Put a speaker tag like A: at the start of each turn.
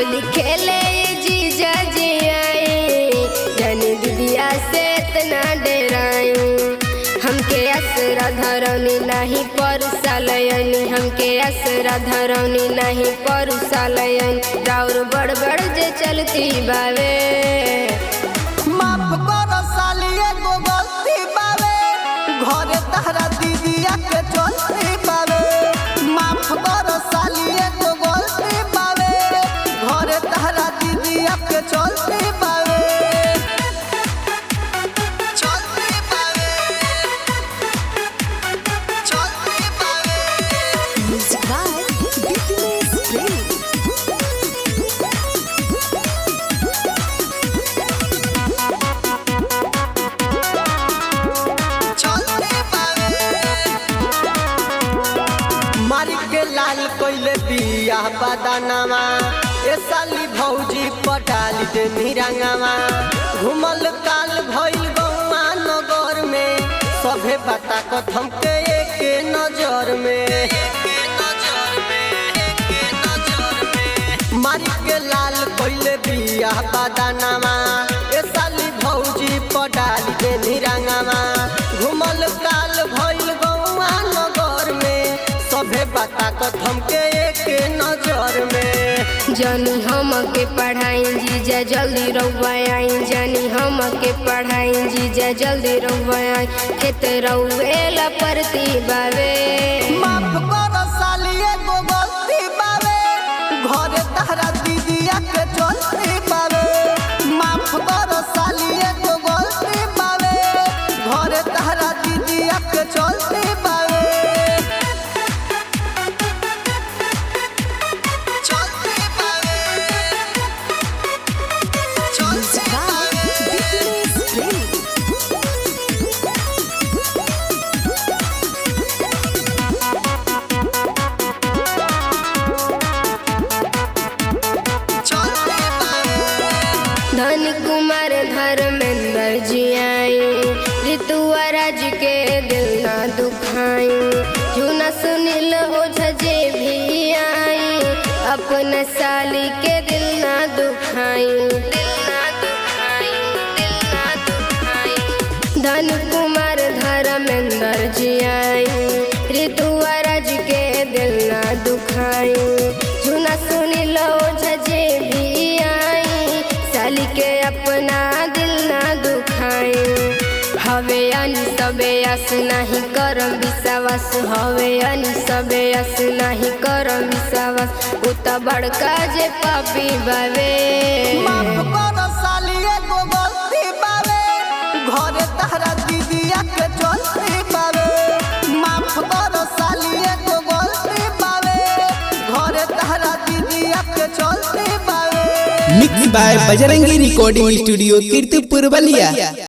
A: होली खेले जीजा जी आई, जानी दीदिया से इतना डराई। हमके असरा धरौनी नहीं परुसालयनी, हमके असरा धरौनी नहीं परुसालयनी। राउर बड़ बड़ जे चलती बावे,
B: माफ करो सालिए को गलती बावे, घरे तहरा दीदिया के चलती बावे। माफ करो सालिए को गलती बावे, घरे तहरा दीदिया के चलती बावे। मारी के लाल कोइले बिया बदानामा, ए साली भौजी पटाली दे निरंगामा। घुमल काल भइल गौआ नगर में, सभे बता कथम के एक नजर में। मारी के लाल कोइले बिया बदानामा, ए साली भौजी पटाली दे निरंगामा। घुमल काल भइल गौआ नगर में, सभे बता कथम के एक नजर में।
A: जानी हम के पढ़ाई जीजा जल्दी रउआ आई, जानी हम के पढ़ाई जीजा जल्दी रउआ आई। खेत रउएला परती बावे,
B: माफ करो सालिए को गलती बावे, घरे तहरा दीदिया के चलती बावे। माफ करो सालिए को गलती बावे, घरे तहरा दीदिया के चलती बावे।
A: धनी कुमार धर्मेंद्र जी आई, ऋतुआ राज के दिल ना दुखाई। झूना सुनील ओझा जे भी आई, अपने साली के दिल ना दुखाई, दिल ना दुखाई, दिल ना दुखाई। धनी कुमार धर्मेंद्र जी आई, ऋतुआ राज के दिल ना दुखाई। झूना सुनील ओझा जे भी आई, साली के अपना दिल ना दुखाई। हवे अन सबे अस नहीं करम विश्वास, हवे अन सबे अस नहीं करम विश्वास। उता बड़का जे पापी बावे,
B: माफ करो सालिए को गलती बावे, घरे तहरा दीदिया के चलती बावे। माफ करो सालिए को गलती बावे, घरे तहरा दीदिया के चलती बावे।
C: Mix by Bajrangi recording studio Kirtipur Ballia.